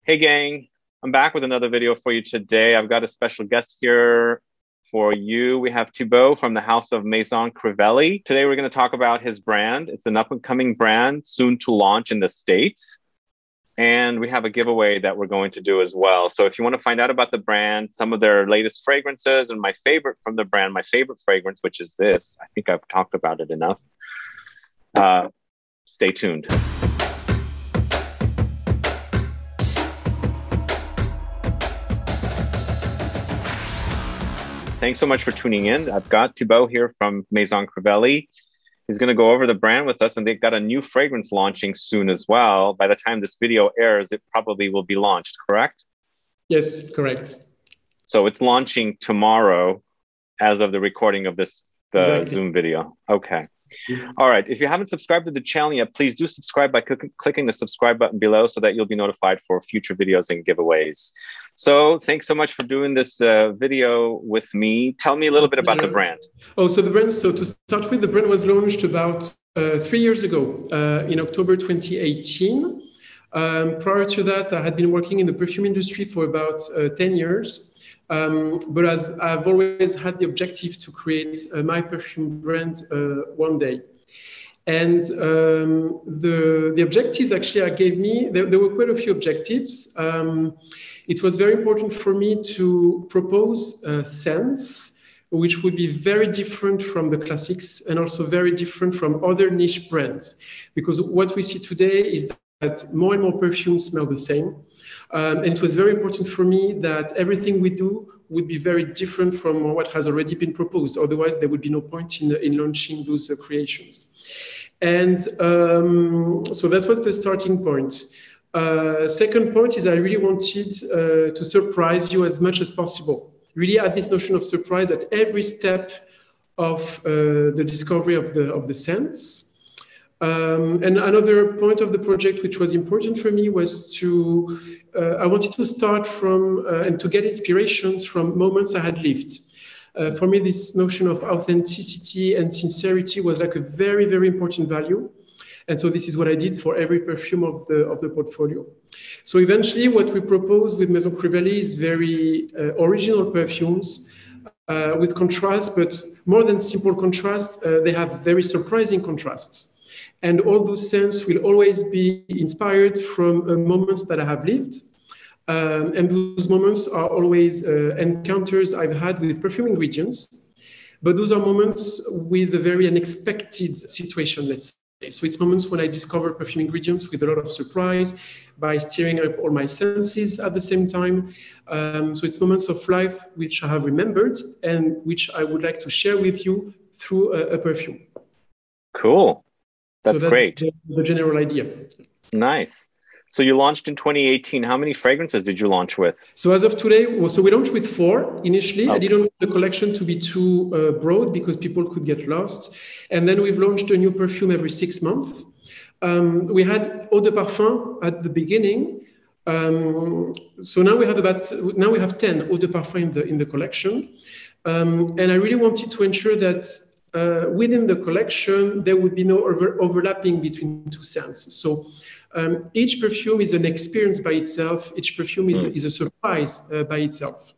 Hey gang, I'm back with another video for you today. I've got a special guest here for you. We have Thibaut from the house of MAISON CRIVELLI. Today we're going to talk about his brand. It's an up-and-coming brand, soon to launch in the States. And we have a giveaway that we're going to do as well. So if you want to find out about the brand, some of their latest fragrances, and my favorite from the brand, my favorite fragrance, which is this. I think I've talked about it enough. Stay tuned. Thanks so much for tuning in. I've got Thibaut here from MAISON CRIVELLI. He's going to go over the brand with us, and they've got a new fragrance launching soon as well. By the time this video airs, it probably will be launched, correct? Yes, correct. So it's launching tomorrow as of the recording of this Zoom video. Okay. All right. If you haven't subscribed to the channel yet, please do subscribe by clicking the subscribe button below so that you'll be notified for future videos and giveaways. So thanks so much for doing this video with me. Tell me a little bit about the brand. Oh, so the brand, so to start with, the brand was launched about 3 years ago in October 2018. Prior to that, I had been working in the perfume industry for about 10 years. But as I've always had the objective to create my perfume brand one day. And the objectives actually I gave me, there were quite a few objectives. It was very important for me to propose scents which would be very different from the classics and also very different from other niche brands. Because what we see today is that more and more perfumes smell the same. And it was very important for me that everything we do would be very different from what has already been proposed. Otherwise, there would be no point in launching those creations. And so that was the starting point. Second point is I really wanted to surprise you as much as possible. Really add this notion of surprise at every step of the discovery of the scents. And another point of the project which was important for me was to, I wanted to start from and to get inspirations from moments I had lived. For me, this notion of authenticity and sincerity was like a very, very important value. And so this is what I did for every perfume of the portfolio. So eventually what we propose with MAISON CRIVELLI is very original perfumes with contrast, but more than simple contrast, they have very surprising contrasts. And all those scents will always be inspired from moments that I have lived. And those moments are always encounters I've had with perfume ingredients. But those are moments with a very unexpected situation, let's say. So it's moments when I discover perfume ingredients with a lot of surprise by stirring up all my senses at the same time. So it's moments of life which I have remembered and which I would like to share with you through a perfume. Cool. That's great. The general idea. Nice. So you launched in 2018. How many fragrances did you launch with? So as of today, so we launched with 4 initially. Okay. I didn't want the collection to be too broad because people could get lost. And then we've launched a new perfume every 6 months. We had eau de parfum at the beginning. So now we have 10 eau de parfum in the collection. And I really wanted to ensure that within the collection, there would be no overlapping between two scents. So each perfume is an experience by itself. Each perfume is a surprise by itself.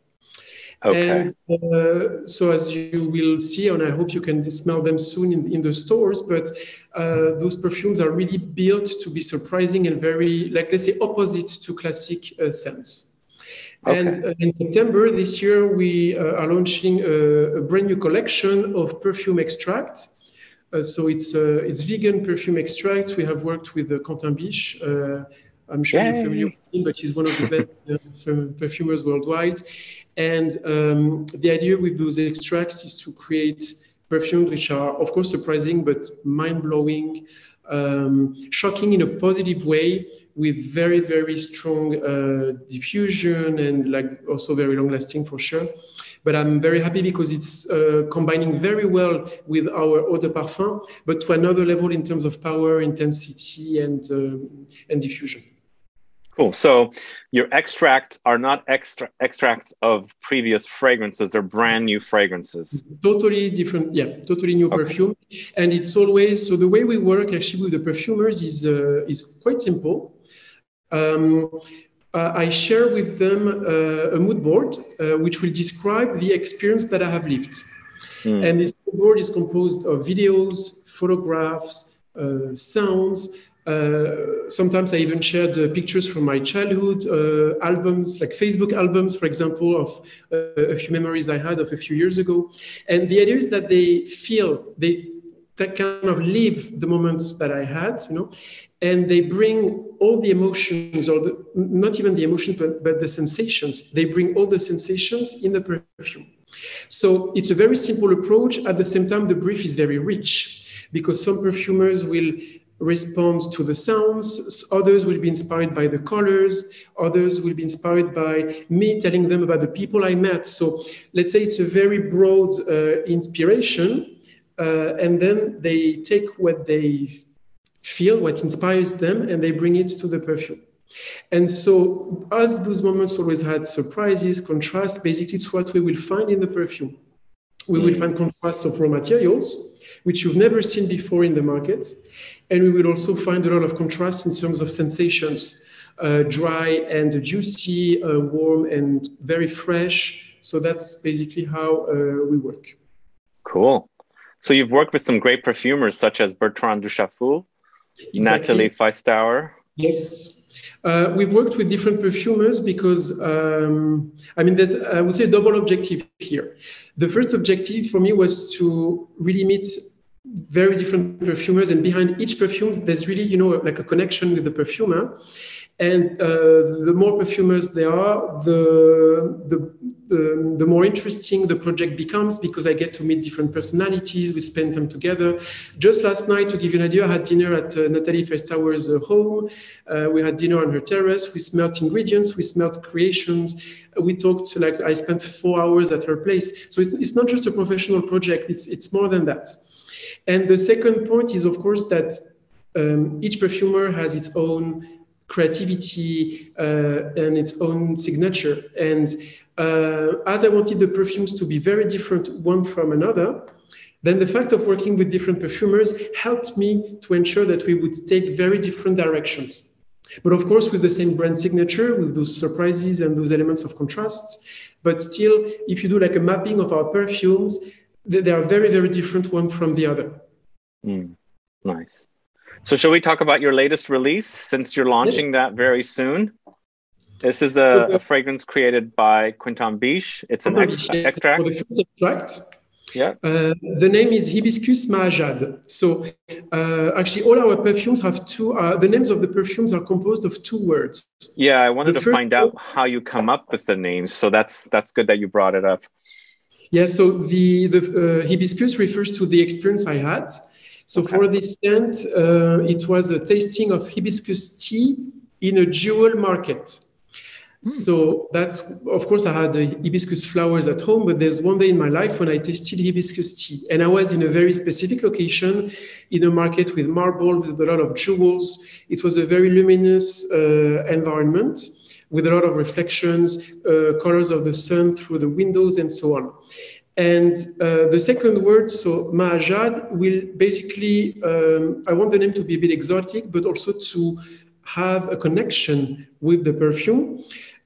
Okay. And so as you will see, and I hope you can smell them soon in the stores, but those perfumes are really built to be surprising and very, like, let's say, opposite to classic scents. Okay. And in September this year, we are launching a brand new collection of perfume extract. So it's vegan perfume extracts. We have worked with Quentin Biche. I'm sure you're familiar with him, but he's one of the best perfumers worldwide. And the idea with those extracts is to create perfumes which are, of course, surprising, but mind-blowing, shocking in a positive way, with very, very strong diffusion and like also very long-lasting for sure. But I'm very happy because it's combining very well with our eau de parfum, but to another level in terms of power, intensity, and diffusion. Cool. So your extracts are not extracts of previous fragrances. They're brand new fragrances. Totally different. Yeah, totally new perfume. And it's always, so the way we work actually with the perfumers is quite simple. I share with them a mood board, which will describe the experience that I have lived. And this mood board is composed of videos, photographs, sounds. Sometimes I even shared pictures from my childhood, albums, like Facebook albums, for example, of a few memories I had of a few years ago. And the idea is that they kind of live the moments that I had, and they bring all the emotions, or not even the emotions, but the sensations. They bring all the sensations in the perfume. So it's a very simple approach. At the same time, the brief is very rich, because some perfumers will respond to the sounds, others will be inspired by the colors, others will be inspired by me telling them about the people I met. So let's say it's a very broad inspiration, and then they take what they feel, what inspires them, and they bring it to the perfume. And so as those moments always had surprises, contrasts, basically it's what we will find in the perfume. We will find contrasts of raw materials, which you've never seen before in the market. And we will also find a lot of contrast in terms of sensations, dry and juicy, warm and very fresh. So that's basically how we work. Cool. So you've worked with some great perfumers such as Bertrand Duchaufour, Nathalie Feisthauer. Yes. We've worked with different perfumers because, there's, I would say, a double objective here. The first objective for me was to really meet very different perfumers, and behind each perfume, there's really, like a connection with the perfumer. And the more perfumers there are, the more interesting the project becomes, because I get to meet different personalities. We spend time together. Just last night, to give you an idea, I had dinner at Nathalie Feisthauer's home. We had dinner on her terrace. We smelt ingredients. We smelt creations. We talked, like I spent 4 hours at her place. So it's not just a professional project. It's more than that. And the second point is, of course, that each perfumer has its own creativity and its own signature. And as I wanted the perfumes to be very different one from another, then the fact of working with different perfumers helped me to ensure that we would take very different directions. But of course, with the same brand signature, with those surprises and those elements of contrasts. But still, if you do like a mapping of our perfumes, they are very, very different one from the other. Nice. So shall we talk about your latest release, since you're launching that very soon? This is a fragrance created by Quinton Biche. It's an extract. For the first extract. Yeah. The name is Hibiscus Mahajad. So actually all our perfumes have two, the names of the perfumes are composed of 2 words. Yeah, I wanted to find out how you come up with the names. So that's good that you brought it up. Yeah, so the hibiscus refers to the experience I had. So for this scent, it was a tasting of hibiscus tea in a jewel market. So that's, of course, I had hibiscus flowers at home, but there's one day in my life when I tasted hibiscus tea. And I was in a very specific location, in a market with marble, with a lot of jewels. It was a very luminous environment, with a lot of reflections, colors of the sun through the windows, and so on. And the second word, so Mahajad, will basically, I want the name to be a bit exotic, but also to have a connection with the perfume.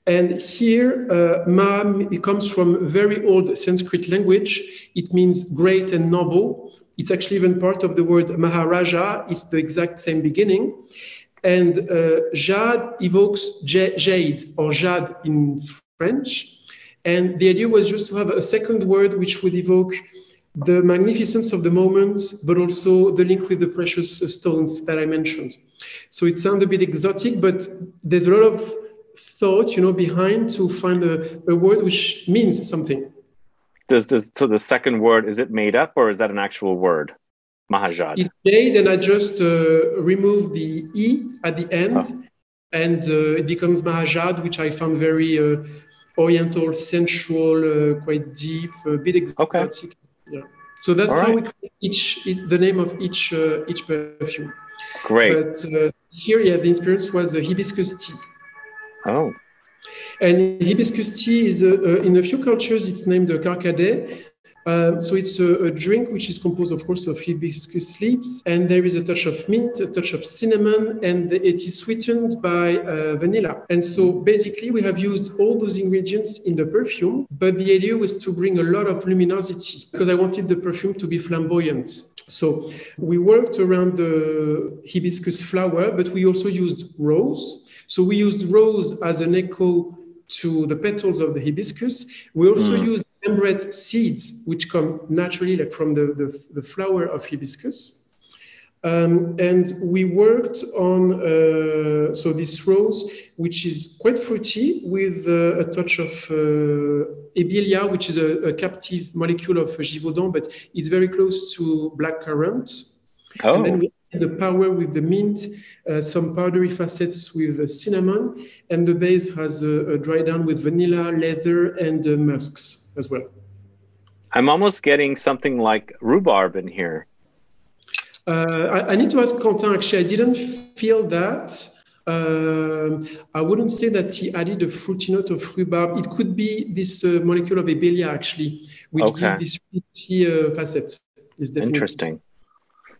And here, Ma, it comes from very old Sanskrit language. It means great and noble. It's actually even part of the word Maharaja. It's the exact same beginning. And jade evokes jade, or jade in French. And the idea was just to have a second word which would evoke the magnificence of the moment, but also the link with the precious stones that I mentioned. So it sounds a bit exotic, but there's a lot of thought, behind to find a word which means something. So the second word, is it made up, or is that an actual word? Mahajad. It's made, and I just removed the E at the end, and it becomes Mahajad, which I found very oriental, sensual, quite deep, a bit exotic. Okay. Yeah. So that's how we create the name of each perfume. Great. But here, the experience was hibiscus tea. Oh. And hibiscus tea is, in a few cultures, it's named carcade. So it's a drink which is composed, of course, of hibiscus leaves, and there is a touch of mint, a touch of cinnamon, and it is sweetened by vanilla. And so basically, we have used all those ingredients in the perfume, but the idea was to bring a lot of luminosity because I wanted the perfume to be flamboyant. So we worked around the hibiscus flower, but we also used rose. So we used rose as an echo to the petals of the hibiscus. We also used ambrette seeds, which come naturally like from the flower of hibiscus. And we worked on so this rose, which is quite fruity with a touch of ebilia, which is a captive molecule of Givaudan, but it's very close to black currant. Oh. And then we add the power with the mint, some powdery facets with cinnamon, and the base has a dry down with vanilla, leather, and musks as well. I'm almost getting something like rhubarb in here. I need to ask Quentin, actually, I didn't feel that. I wouldn't say that he added a fruity note of rhubarb. It could be this molecule of ebelia, actually, which gives this fruity facet. Interesting.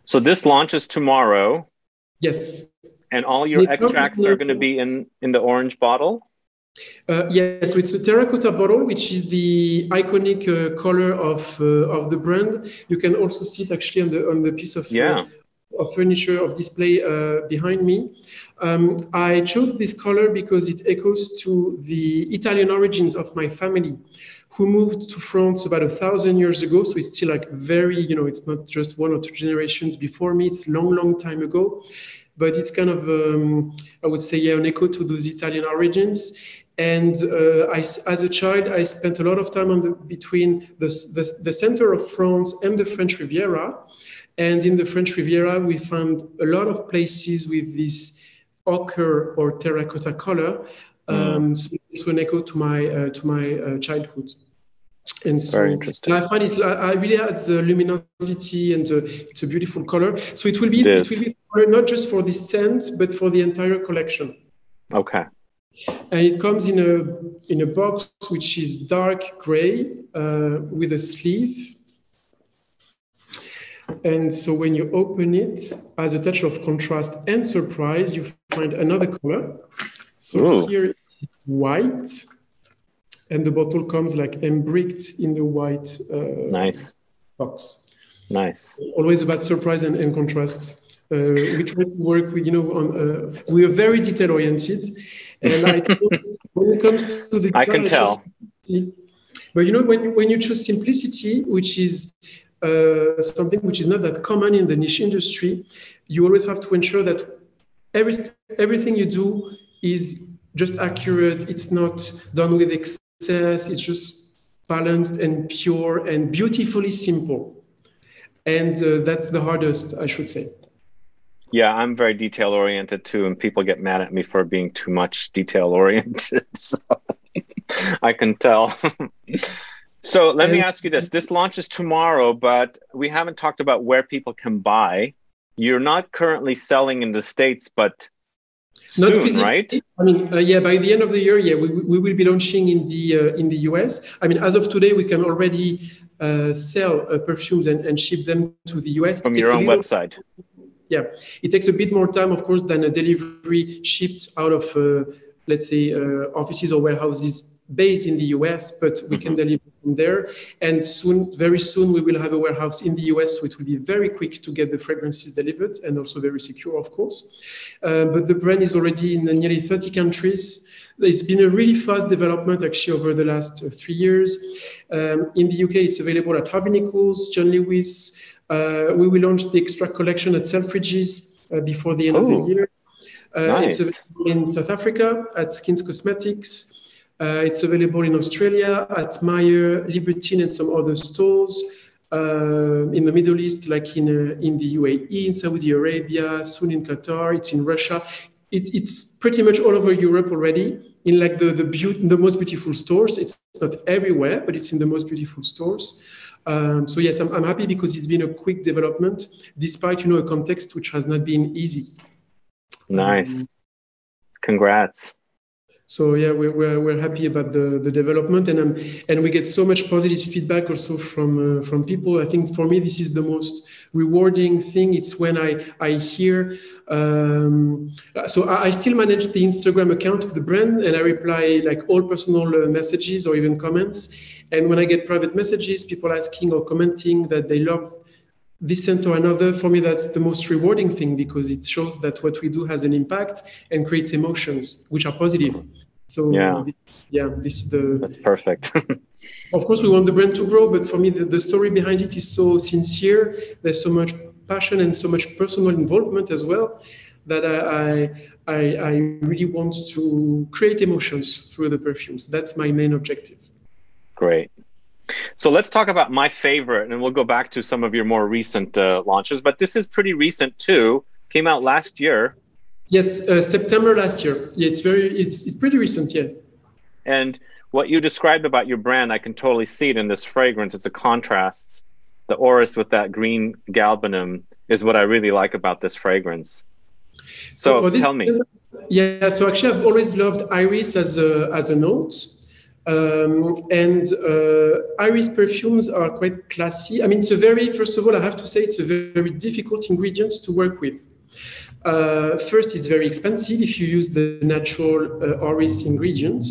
So this launches tomorrow. Yes. And all your extracts are going to be in the orange bottle? Yes, so it's a terracotta bottle, which is the iconic color of the brand. You can also see it actually on the piece of furniture of display behind me. I chose this color because it echoes to the Italian origins of my family, who moved to France about 1,000 years ago. So it's still like very, it's not just 1 or 2 generations before me. It's long time ago. But it's kind of, I would say, an echo to those Italian origins. And as a child, I spent a lot of time between the center of France and the French Riviera. And in the French Riviera, we found a lot of places with this ochre or terracotta color. So it's an echo to my childhood. And so very interesting. I find I really add the luminosity, and it's a beautiful color. So it will be not just for the scent, but for the entire collection. Okay. And it comes in a box which is dark gray with a sleeve. And so when you open it, as a touch of contrast and surprise, you find another color. So here it's white. And the bottle comes like embricked in the white box. Nice. Always about surprise and contrasts. We try to work with, we are very detail oriented. And when it comes to the I can tell. But when you choose simplicity, which is something which is not that common in the niche industry, you always have to ensure that everything you do is just accurate. It's not done with excess. It's just balanced and pure and beautifully simple. And that's the hardest, I should say. Yeah, I'm very detail oriented too, and people get mad at me for being too much detail oriented. So I can tell. So let me ask you this. This launches tomorrow, but we haven't talked about where people can buy. You're not currently selling in the States, but soon, right? I mean, by the end of the year, we will be launching in the US. I mean, as of today, we can already sell perfumes and ship them to the US. From your own website. Yeah, it takes a bit more time, of course, than a delivery shipped out of, let's say, offices or warehouses based in the US, but we can deliver from there. And very soon, we will have a warehouse in the US, so it will be very quick to get the fragrances delivered and also very secure, of course. But the brand is already in nearly 30 countries. It's been a really fast development, actually, over the last 3 years. In the UK, it's available at Harvey Nichols, John Lewis. We will launch the extract collection at Selfridges before the end of the year. It's available in South Africa at Skins Cosmetics. It's available in Australia at Myrrh, Libertine, and some other stores. In the Middle East, like in the UAE, in Saudi Arabia, soon in Qatar. It's in Russia. It's pretty much all over Europe already in like the most beautiful stores. It's not everywhere, but it's in the most beautiful stores. So yes, I'm happy because it's been a quick development, despite a context which has not been easy. Nice, congrats. So yeah, we're happy about the development, and we get so much positive feedback also from people. I think for me this is the most rewarding thing. It's when I hear. So I still manage the Instagram account of the brand, and I reply like all personal messages or even comments. And when I get private messages, people asking or commenting that they love this scent or another, for me that's the most rewarding thing, because it shows that what we do has an impact and creates emotions which are positive. So that's perfect. Of course we want the brand to grow, but for me the story behind it is so sincere. There's so much passion and so much personal involvement as well, that I really want to create emotions through the perfumes. That's my main objective. Great. So let's talk about my favorite, and we'll go back to some of your more recent launches. But this is pretty recent too. Came out last year. Yes, September last year. Yeah, it's pretty recent, yeah. And what you described about your brand, I can totally see it in this fragrance. It's a contrast. The orris with that green galbanum is what I really like about this fragrance. So tell me. Yeah, so actually I've always loved iris as a note. Iris perfumes are quite classy. I mean, first of all, I have to say it's a very difficult ingredient to work with. First, it's very expensive if you use the natural orris ingredient.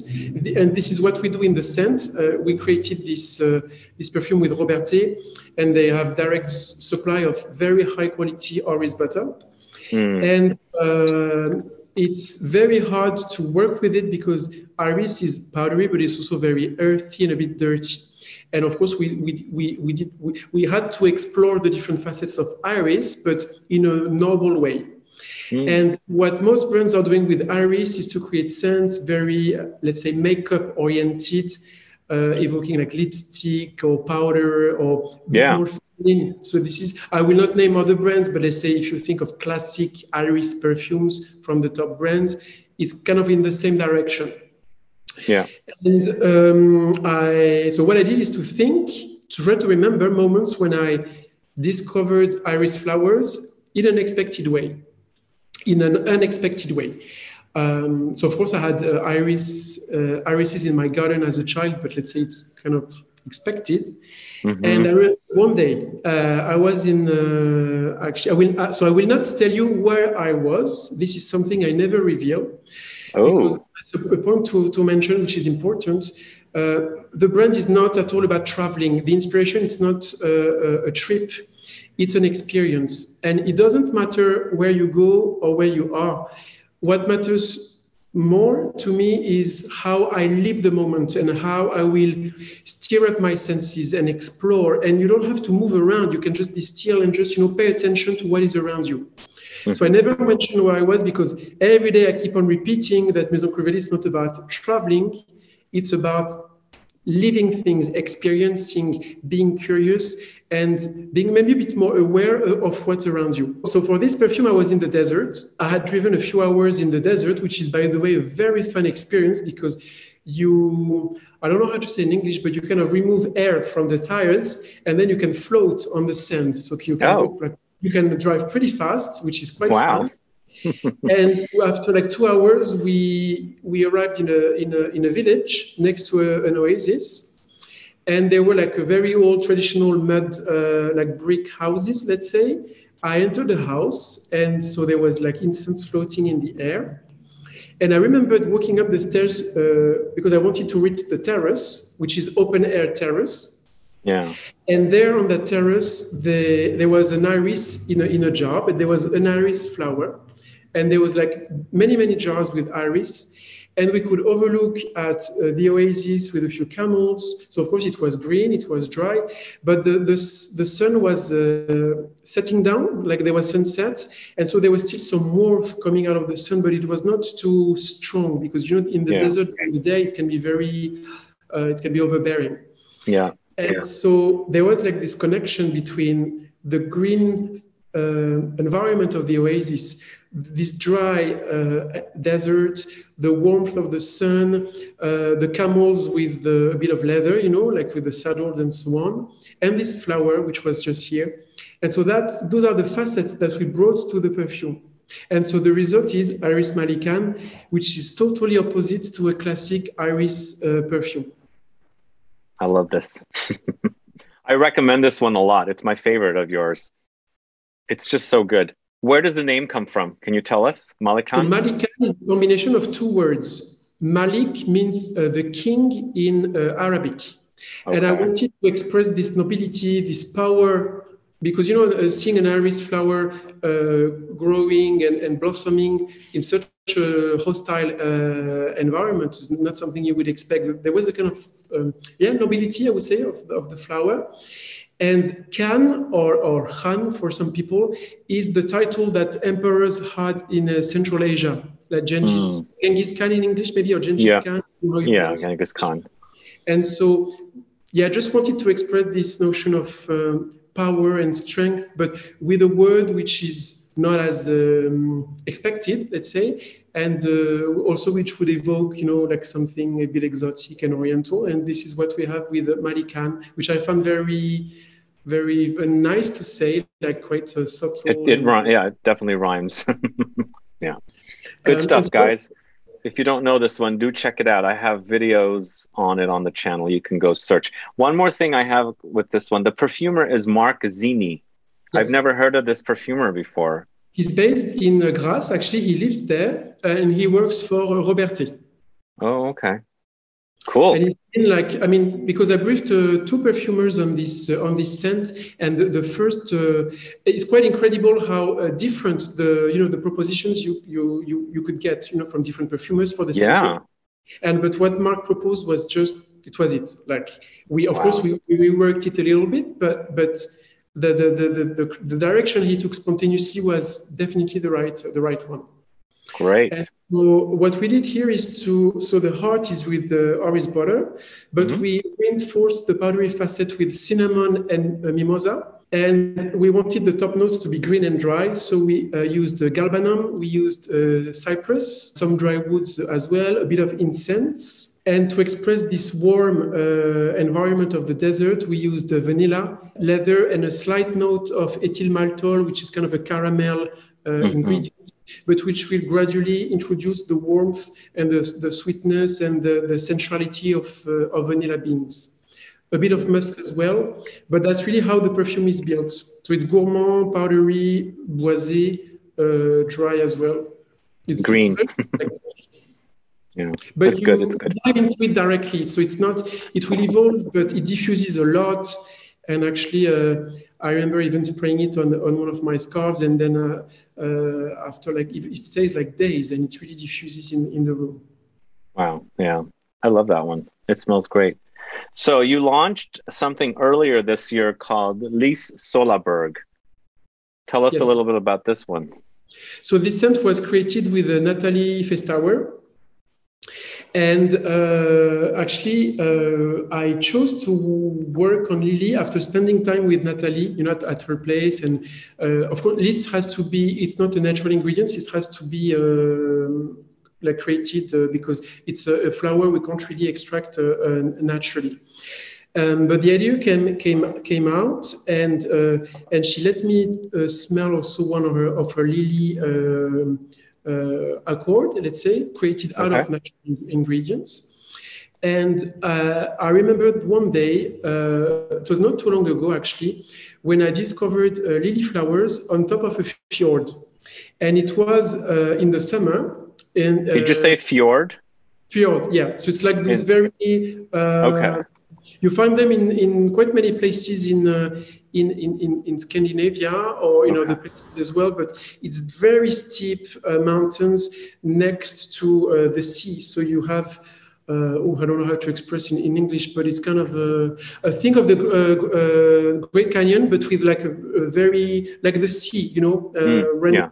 And this is what we do in the scent. We created this perfume with Robertet, and they have direct supply of very high quality orris butter. And it's very hard to work with it because iris is powdery, but it's also very earthy and a bit dirty. And of course, we had to explore the different facets of iris, but in a noble way. And what most brands are doing with iris is to create scents very, let's say, makeup oriented, evoking like lipstick or powder or more. So this is, I will not name other brands, but let's say if you think of classic iris perfumes from the top brands, it's kind of in the same direction. Yeah. And so what I did is to try to remember moments when I discovered iris flowers in an unexpected way. So of course I had irises in my garden as a child, but let's say it's kind of expected. And I remember one day I was in I will not tell you where I was. This is something I never reveal, because it's a point to mention, which is important. The brand is not at all about traveling. The inspiration is not a trip. It's an experience, and it doesn't matter where you go or where you are. What matters more to me is how I live the moment and how I will stir up my senses and explore. And you don't have to move around. You can just be still and just, pay attention to what is around you. So I never mentioned where I was, because every day I keep on repeating that Maison Crivellì is not about traveling. It's about living things, experiencing, being curious, and being maybe a bit more aware of what's around you. So for this perfume, I was in the desert. I had driven a few hours in the desert, which is, by the way, a very fun experience, because I don't know how to say in English, but you kind of remove air from the tires, and then you can float on the sand. So you can drive pretty fast, which is quite fun. And after like 2 hours, we arrived in a village next to an oasis. And they were like a very old traditional mud, like brick houses, let's say. I entered the house, and so there was like incense floating in the air. And I remembered walking up the stairs because I wanted to reach the terrace, which is open air terrace. Yeah. And there on that terrace, there was an iris in a jar, but there was an iris flower. And there was like many, many jars with iris. And we could overlook at the oasis with a few camels. So of course it was green, it was dry, but the sun was setting down, like there was sunset. And so there was still some warmth coming out of the sun, but it was not too strong, because in the desert in the day, it can be it can be overbearing. Yeah. And so there was like this connection between the green environment of the oasis, this dry desert, the warmth of the sun, the camels with a bit of leather, like with the saddles and so on, and this flower, which was just here. And so those are the facets that we brought to the perfume. And so the result is Iris Malikan, which is totally opposite to a classic iris perfume. I love this. I recommend this one a lot. It's my favorite of yours. It's just so good. Where does the name come from? Can you tell us? Malikan? So Malikan is a combination of two words. Malik means the king in Arabic. Okay. And I wanted to express this nobility, this power, because, you know, seeing an iris flower growing and blossoming in such a hostile environment is not something you would expect. There was a kind of, nobility, I would say, of the flower. And Khan, or Khan for some people, is the title that emperors had in Central Asia, like Genghis Khan in English, maybe, or Genghis Khan. Yeah, Genghis Khan. And so, I just wanted to express this notion of power and strength, but with a word which is not as expected, let's say, and also which would evoke, you know, like something a bit exotic and oriental. And this is what we have with Malikan, which I found very, very nice to say, like quite subtle. It definitely rhymes. Yeah. Good stuff, guys. If you don't know this one, do check it out. I have videos on it on the channel. You can go search. One more thing I have with this one. The perfumer is Mark Zini. Yes. I've never heard of this perfumer before. He's based in Grasse. Actually, he lives there, and he works for Robertet. Oh, okay. Cool. And it's been like, I mean, because I briefed two perfumers on this scent, and the first, it's quite incredible how different the propositions you could get, you know, from different perfumers for the same perfume. But what Mark proposed was just, it was it. Like of course we worked it a little bit, but the direction he took spontaneously was definitely the right one. Great. And so what we did here is the heart is with the iris butter, but we reinforced the powdery facet with cinnamon and mimosa. And we wanted the top notes to be green and dry. So we used galbanum, we used cypress, some dry woods as well, a bit of incense. And to express this warm environment of the desert, we used vanilla, leather, and a slight note of ethyl maltol, which is kind of a caramel ingredient, but which will gradually introduce the warmth and the sweetness and the sensuality of vanilla beans. A bit of musk as well, but that's really how the perfume is built. So it's gourmand, powdery, boisé, dry as well. It's green. Yeah, but it's good. It's good. Dive into it directly, so it's not. It will evolve, but it diffuses a lot. And actually, I remember even spraying it on one of my scarves, and then after, like, it stays like days, and it really diffuses in the room. Wow, yeah, I love that one. It smells great. So you launched something earlier this year called Lis Solaberg. Tell us a little bit about this one. So this scent was created with Nathalie Feisthauer. And actually, I chose to work on Lily after spending time with Nathalie, you know, at her place. And of course, Lis has to be, it's not a natural ingredient, it has to be like created because it's a flower we can't really extract naturally. But the idea came out, and she let me smell also one of her lily accord, let's say, created out of natural ingredients. And I remembered one day, it was not too long ago actually, when I discovered lily flowers on top of a fjord, and it was in the summer. And, did you say fjord? Fjord, yeah. So it's like those very. You find them in quite many places in Scandinavia or in other places as well, but it's very steep mountains next to the sea. So you have. I don't know how to express in English, but it's kind of a think of the Great Canyon, but with like a very like the sea, you know, running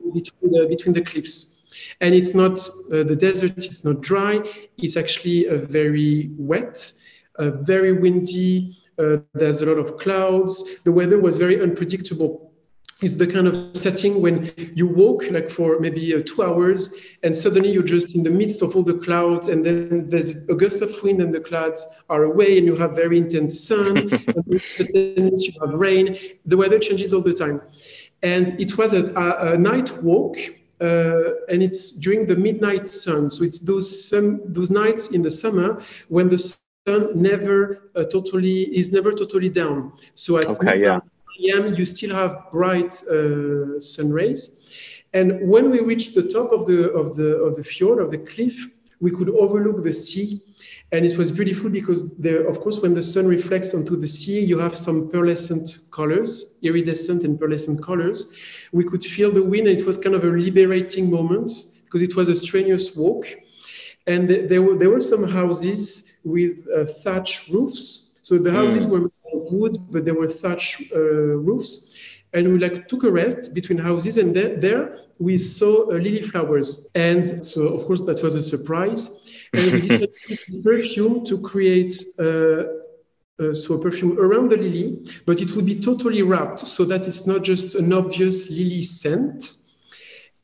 between the cliffs. And it's not the desert, it's not dry, it's actually very wet, very windy, there's a lot of clouds. The weather was very unpredictable. It's the kind of setting when you walk like for maybe 2 hours and suddenly you're just in the midst of all the clouds, and then there's a gust of wind and the clouds are away and you have very intense sun, and then you have rain. The weather changes all the time. And it was a night walk. and it's during the midnight sun. So it's those nights in the summer when the sun is never totally down. So at midnight p.m. you still have bright sun rays. And when we reached the top of the fjord, of the cliff, we could overlook the sea. And it was beautiful because, of course, when the sun reflects onto the sea, you have some pearlescent colors, iridescent and pearlescent colors. We could feel the wind, and it was kind of a liberating moment because it was a strenuous walk. And there were some houses with thatch roofs. So the houses were made of wood, but there were thatch roofs. And we took a rest between houses, and there we saw lily flowers. And so, of course, that was a surprise. And we decided to use this perfume to create a perfume around the lily, but it would be totally wrapped so that it's not just an obvious lily scent.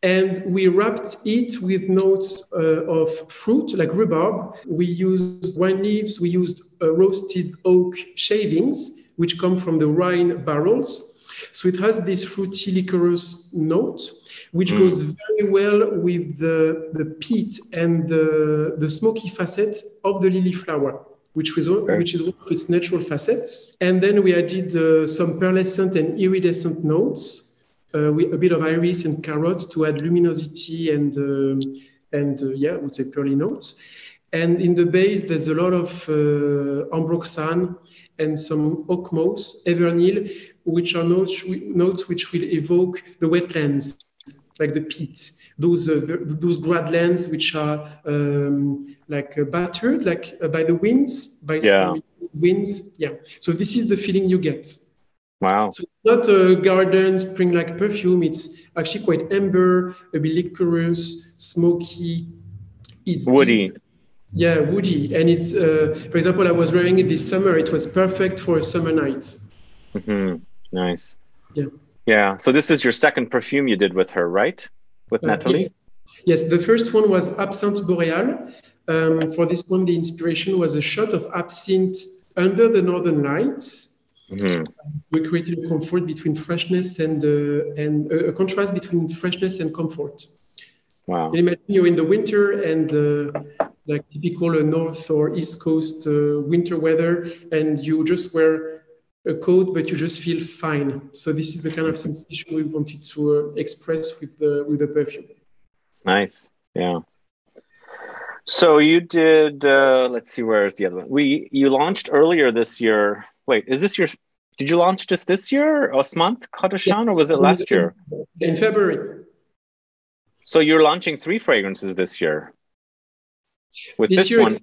And we wrapped it with notes of fruit, like rhubarb. We used wine leaves. We used roasted oak shavings, which come from the wine barrels. So it has this fruity liquorous note, which goes very well with the peat and the smoky facet of the lily flower, which is one of its natural facets. And then we added some pearlescent and iridescent notes, with a bit of iris and carrot to add luminosity and I would say pearly notes. And in the base, there's a lot of ambroxan and some oak moss, evernil, which are notes which will evoke the wetlands, like the peat. Those grasslands which are battered, by the winds, some winds. Yeah. So this is the feeling you get. Wow. So it's not a garden spring-like perfume. It's actually quite amber, a bit liquorous, smoky. It's woody. Deep. Yeah, woody. And it's, for example, I was wearing it this summer. It was perfect for a summer night. Mm-hmm. Nice. Yeah. Yeah. So this is your second perfume you did with her, right? With Nathalie? Yes. The first one was Absinthe Boreale. For this one, the inspiration was a shot of absinthe under the northern lights. Mm-hmm. We created a comfort between freshness and a contrast between freshness and comfort. Wow. And imagine you're in the winter and like typical north or east coast winter weather, and you just wear a coat, but you just feel fine. So this is the kind of sensation we wanted to express with the perfume. Nice. Yeah. So you did, let's see, where is the other one? You launched earlier this year. Wait, did you launch just this year, Osmant Kadashan, or was it last year? In February. So you're launching 3 fragrances this year. With this year, one,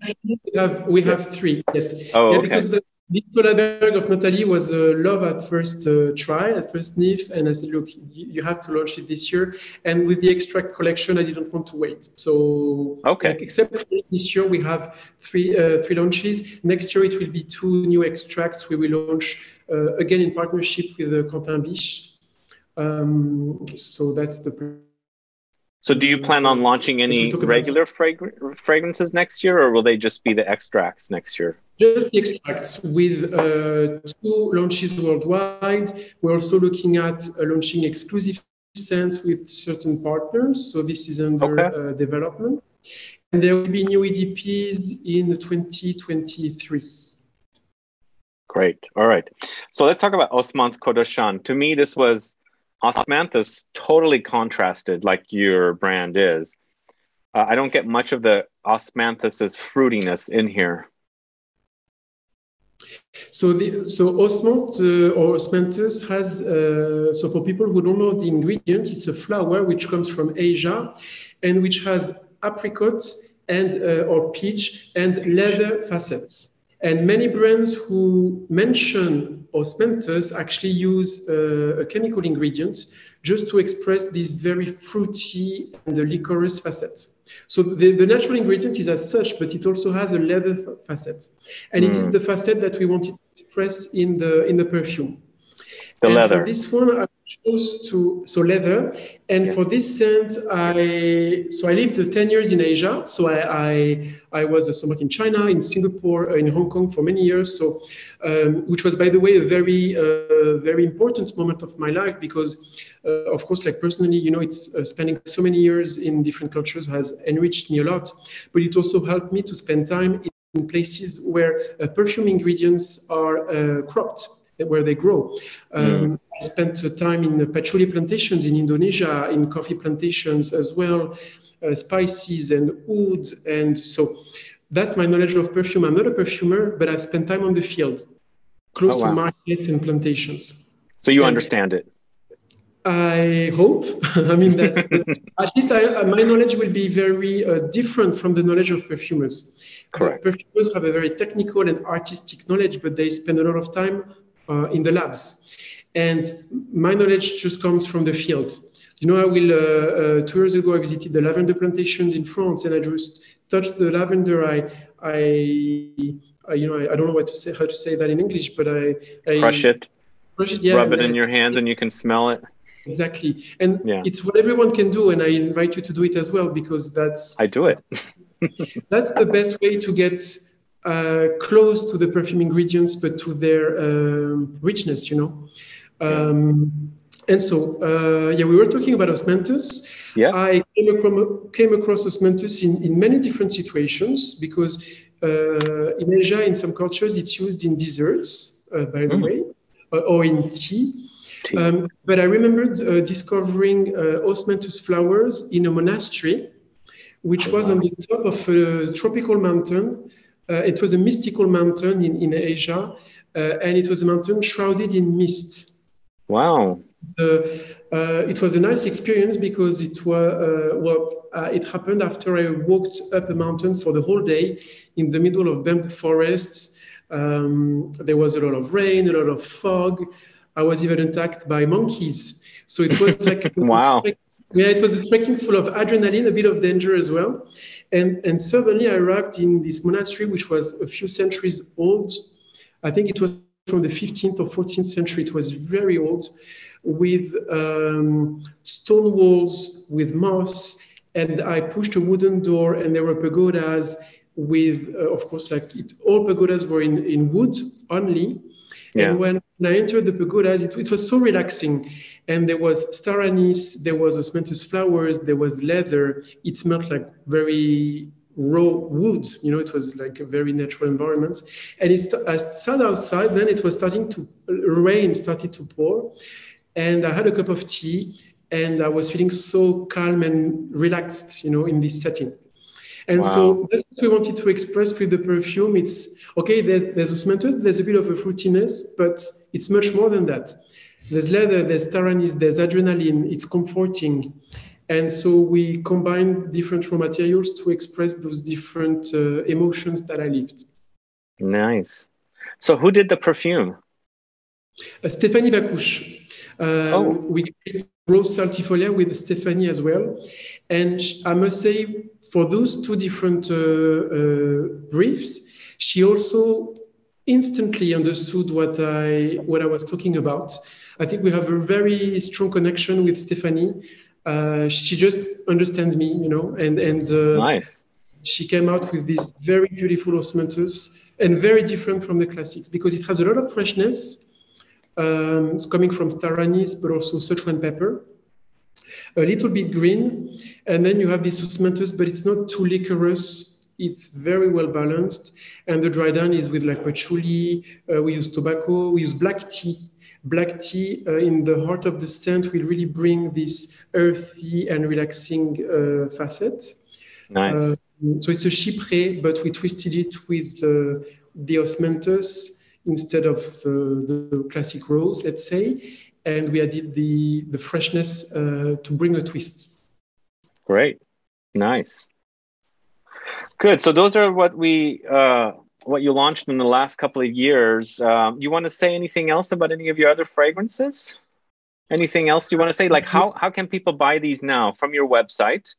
we have 3. Yes. Oh, okay. Because the Lis Solaberg of Nathalie was a love at first try, at first sniff, and I said, look, you have to launch it this year. And with the extract collection, I didn't want to wait. So, except this year, we have 3 launches. Next year, it will be 2 new extracts. We will launch again in partnership with Quentin Biche. So that's the plan. So do you plan on launching any regular fragrances next year, or will they just be the extracts next year? Just the extracts with 2 launches worldwide. We're also looking at launching exclusive scents with certain partners. So this is under development. And there will be new EDPs in 2023. Great. All right. So let's talk about Osmant Kadashan. To me, this was Osmanthus totally contrasted like your brand is. I don't get much of the Osmanthus's fruitiness in here. So Osmanthus has, so for people who don't know the ingredients, it's a flower which comes from Asia and which has apricot and or peach and leather facets. And many brands who mention Osmanthus actually use a chemical ingredient just to express this very fruity and the licorice facet. So the natural ingredient is as such, but it also has a leather facet. And it is the facet that we wanted to express in the perfume. The leather. For this one, chose to leather, and for this scent, I lived 10 years in Asia. So I was somewhat in China, in Singapore, in Hong Kong for many years. So which was, by the way, a very important moment of my life because, of course, like personally, you know, it's spending so many years in different cultures has enriched me a lot, but it also helped me to spend time in places where perfume ingredients are cropped, where they grow. I spent time in patchouli plantations in Indonesia, in coffee plantations as well, spices and oud. And so that's my knowledge of perfume. I'm not a perfumer, but I've spent time on the field, close to markets and plantations. So you understand it? I hope. I mean, that's at least my knowledge will be very different from the knowledge of perfumers. Correct. The perfumers have a very technical and artistic knowledge, but they spend a lot of time in the labs. And my knowledge just comes from the field. You know, 2 years ago, I visited the lavender plantations in France, and I just touched the lavender. I don't know how to say that in English, but I crush it. Yeah, rub it in your hands, and you can smell it. Exactly. And it's what everyone can do. And I invite you to do it as well, because I do it. That's the best way to get close to the perfume ingredients, but to their richness, you know. And so, we were talking about osmanthus. Yeah. I came across osmanthus in many different situations, because in Asia, in some cultures, it's used in desserts, by the way, or in tea. But I remembered discovering osmanthus flowers in a monastery, which was on the top of a tropical mountain. It was a mystical mountain in Asia, and it was a mountain shrouded in mist. Wow. It was a nice experience because it happened after I walked up a mountain for the whole day in the middle of bamboo forests. There was a lot of rain, a lot of fog. I was even attacked by monkeys. So it was like wow. It was a trekking full of adrenaline, a bit of danger as well. And suddenly I arrived in this monastery, which was a few centuries old. I think it was from the 15th or 14th century. It was very old, with stone walls, with moss. And I pushed a wooden door, and there were pagodas with, of course, all pagodas were in wood only. Yeah. And when I entered the pagodas, it was so relaxing. And there was star anise, there was osmanthus flowers, there was leather. It smelled like very raw wood. You know, it was like a very natural environment. And I sat outside, then it was rain started to pour. And I had a cup of tea, and I was feeling so calm and relaxed, you know, in this setting. And so that's what we wanted to express with the perfume. It's okay, there's osmanthus, there's a bit of a fruitiness, but it's much more than that. There's leather, there's star anise, there's adrenaline, it's comforting. And so we combine different raw materials to express those different emotions that I lived. Nice. So who did the perfume? Stéphanie Vacouche. We created Rose Saltifolia with Stéphanie as well. And I must say, for those two different briefs, she also instantly understood what I was talking about. I think we have a very strong connection with Stéphanie. She just understands me, you know, and nice. She came out with this very beautiful osmanthus, and very different from the classics, because it has a lot of freshness. It's coming from star anise, but also Sichuan pepper. A little bit green, and then you have this osmanthus, but it's not too liquorous. It's very well balanced, and the dry down is with like patchouli. We use tobacco. We use black tea. Black tea in the heart of the scent will really bring this earthy and relaxing facet. Nice. So it's a chyprès, but we twisted it with the osmanthus instead of the classic rose, let's say. And we added the freshness to bring a twist. Great. Nice. Good. So those are what you launched in the last couple of years. You want to say anything else about any of your other fragrances? Anything else you want to say? Like how can people buy these now? From your website?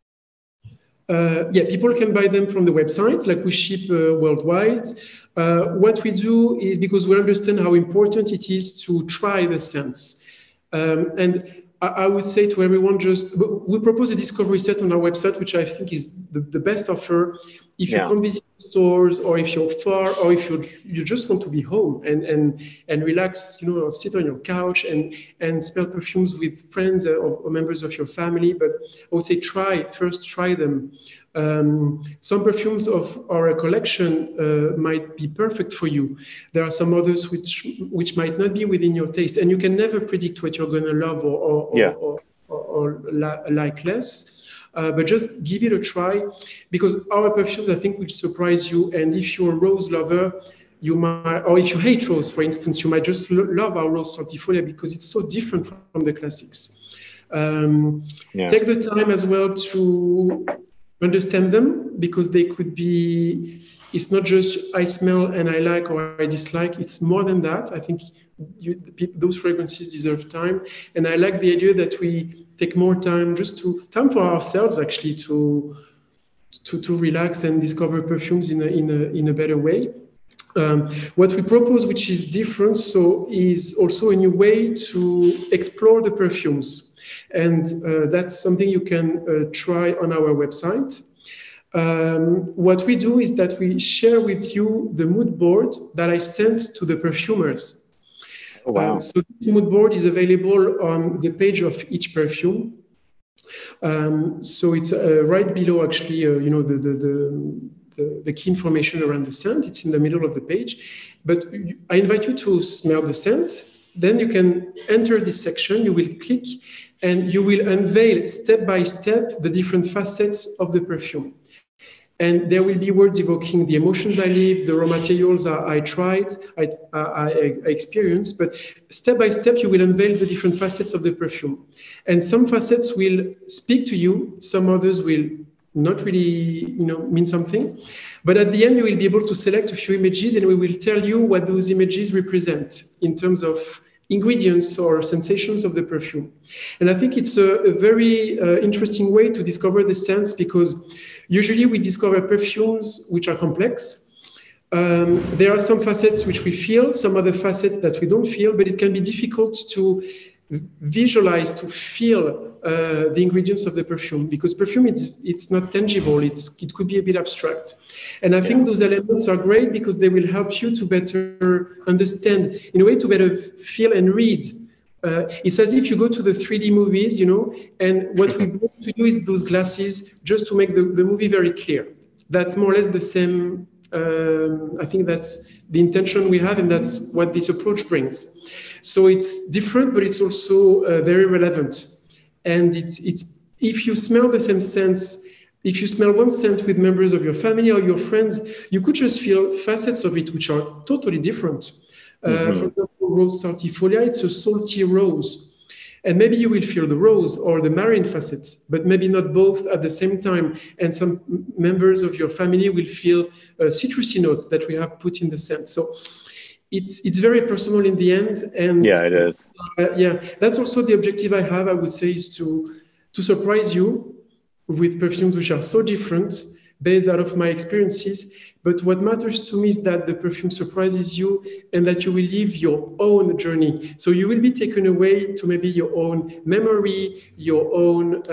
People can buy them from the website. Like we ship worldwide. What we do is, because we understand how important it is to try the scents. And I would say to everyone, we propose a discovery set on our website, which I think is the best offer. If you come visit stores, or if you're far, or if you just want to be home and relax, or sit on your couch and smell perfumes with friends or members of your family. But I would say first try them. Some perfumes of our collection might be perfect for you. There are some others which might not be within your taste, and you can never predict what you're going to love or like less. But just give it a try, because our perfumes, I think, will surprise you. And if you're a rose lover, you might, or if you hate rose, for instance, you might just love our rose Centifolia because it's so different from the classics. Take the time as well to understand them, because they could be, it's not just I smell and I like or I dislike, it's more than that. I think those fragrances deserve time. And I like the idea that we take more time, time for ourselves actually to relax and discover perfumes in a better way. What we propose, which is different, is also a new way to explore the perfumes. And that's something you can try on our website. What we do is that we share with you the mood board that I sent to the perfumers. Oh, wow. So this mood board is available on the page of each perfume. So it's right below, actually, the key information around the scent. It's in the middle of the page. But I invite you to smell the scent. Then you can enter this section. You will click, and you will unveil step by step the different facets of the perfume. And there will be words evoking the emotions I live, the raw materials I tried, I experienced. But step by step, you will unveil the different facets of the perfume. And some facets will speak to you. Some others will not really, mean something. But at the end, you will be able to select a few images, and we will tell you what those images represent in terms of ingredients or sensations of the perfume. And I think it's a very interesting way to discover the scents, because usually we discover perfumes which are complex. There are some facets which we feel, some other facets that we don't feel, but it can be difficult to visualize, to feel the ingredients of the perfume, because perfume, it's not tangible, it could be a bit abstract. And I think those elements are great because they will help you to better understand, in a way to better feel and read. It's as if you go to the 3D movies, and what we bring to you is those glasses just to make the movie very clear. That's more or less the same. I think that's the intention we have, and that's what this approach brings. So it's different, but it's also very relevant. And it's if you smell the same scents, if you smell one scent with members of your family or your friends, you could just feel facets of it which are totally different. For example, rose Centifolia, it's a salty rose. And maybe you will feel the rose or the marine facets, but maybe not both at the same time. And some members of your family will feel a citrusy note that we have put in the scent. So it's very personal in the end. And yeah, it is. That's also the objective I have, I would say, is to surprise you with perfumes which are so different based out of my experiences. But what matters to me is that the perfume surprises you and that you will live your own journey. So you will be taken away to maybe your own memory, your own,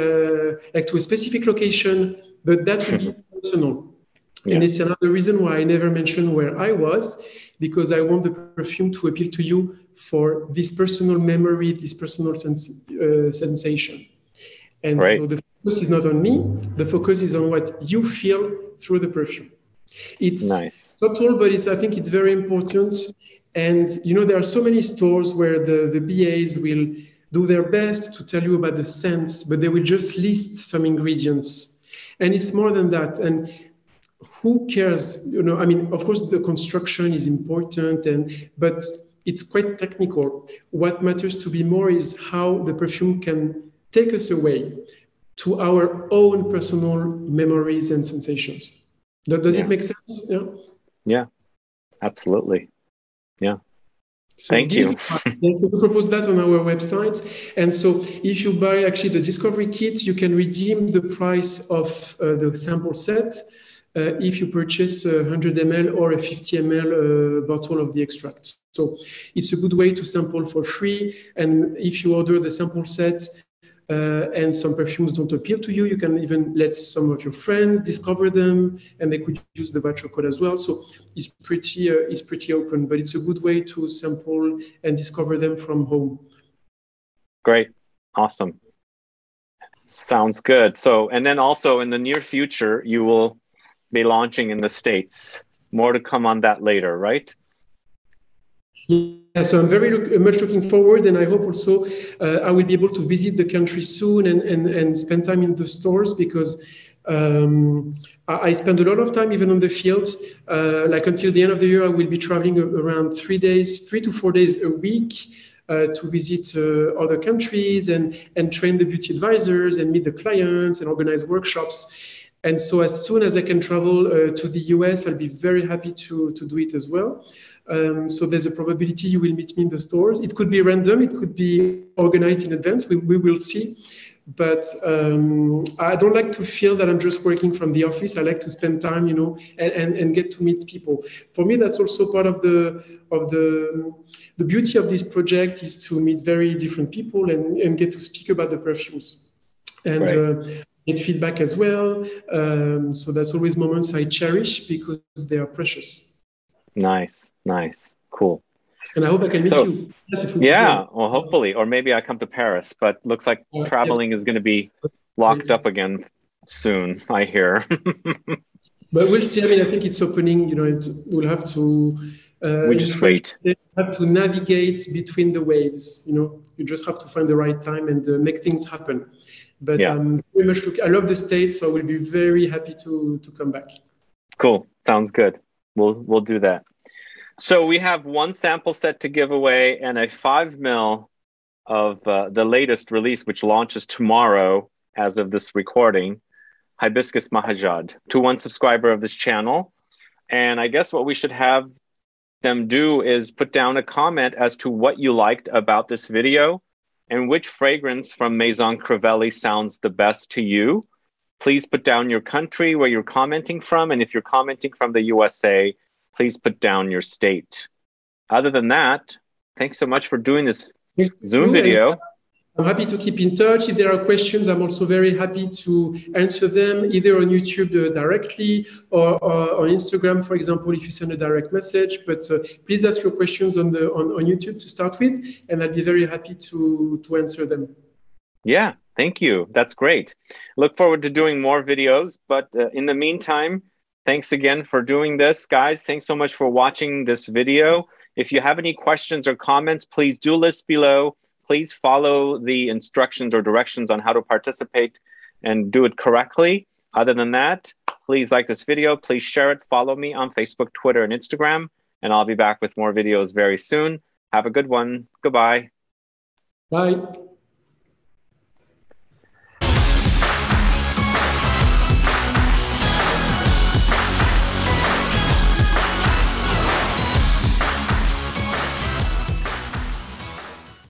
like to a specific location, but that will be personal. Yeah. And it's another reason why I never mentioned where I was, because I want the perfume to appeal to you for this personal memory, this personal sensation. And so the focus is not on me, the focus is on what you feel through the perfume. It's nice. Subtle, but I think it's very important. And, there are so many stores where the BAs will do their best to tell you about the scents, but they will just list some ingredients. And it's more than that. And who cares? Of course, the construction is important, but it's quite technical. What matters to be more is how the perfume can take us away to our own personal memories and sensations. Does it make sense? Yeah. Yeah, absolutely. Yeah. So Thank you. So we propose that on our website. And so if you buy actually the discovery kit, you can redeem the price of the sample set. if you purchase a 100 ml or a 50 ml bottle of the extract. So it's a good way to sample for free. And if you order the sample set and some perfumes don't appeal to you, you can even let some of your friends discover them, and they could use the voucher code as well. So it's pretty open, but it's a good way to sample and discover them from home. Great. Awesome. Sounds good. So, and then also in the near future, you will be launching in the States. More to come on that later, right? Yeah, so I'm very much looking forward, and I hope also I will be able to visit the country soon and spend time in the stores, because I spend a lot of time even on the field. Like until the end of the year, I will be traveling around 3 to 4 days a week to visit other countries and train the beauty advisors and meet the clients and organize workshops. And so as soon as I can travel to the US, I'll be very happy to do it as well. So there's a probability you will meet me in the stores. It could be random, it could be organized in advance, we will see. But I don't like to feel that I'm just working from the office. I like to spend time, you know, and get to meet people. For me, that's also part of the beauty of this project, is to meet very different people and get to speak about the perfumes. And right. Get feedback as well. So that's always moments I cherish because they are precious. Nice, nice, cool. And I hope I can meet you. Yes, yeah, well, hopefully, or maybe I come to Paris, but looks like traveling is going to be locked up again soon, I hear. But we'll see. I mean, I think it's opening, you know, we'll have to... we just wait. Have to navigate between the waves, you know. You just have to find the right time and make things happen. But yeah. Very much I love the States, so I will be very happy to come back. Cool. Sounds good. We'll do that. So we have one sample set to give away and a 5 ml of the latest release, which launches tomorrow as of this recording, Hibiscus Mahajad, to one subscriber of this channel. And I guess what we should have them do is put down a comment as to what you liked about this video and which fragrance from Maison Crivelli sounds the best to you. Please put down your country where you're commenting from. And if you're commenting from the USA, please put down your state. Other than that, thanks so much for doing this Zoom video. I'm happy to keep in touch. If there are questions, I'm also very happy to answer them, either on YouTube directly or on Instagram, for example, if you send a direct message. But please ask your questions on YouTube to start with, and I'll be very happy to answer them. Yeah, thank you. That's great. Look forward to doing more videos. But in the meantime, thanks again for doing this, guys. Thanks so much for watching this video. If you have any questions or comments, please do list below. Please follow the instructions or directions on how to participate and do it correctly. Other than that, please like this video. Please share it. Follow me on Facebook, Twitter, and Instagram. And I'll be back with more videos very soon. Have a good one. Goodbye. Bye.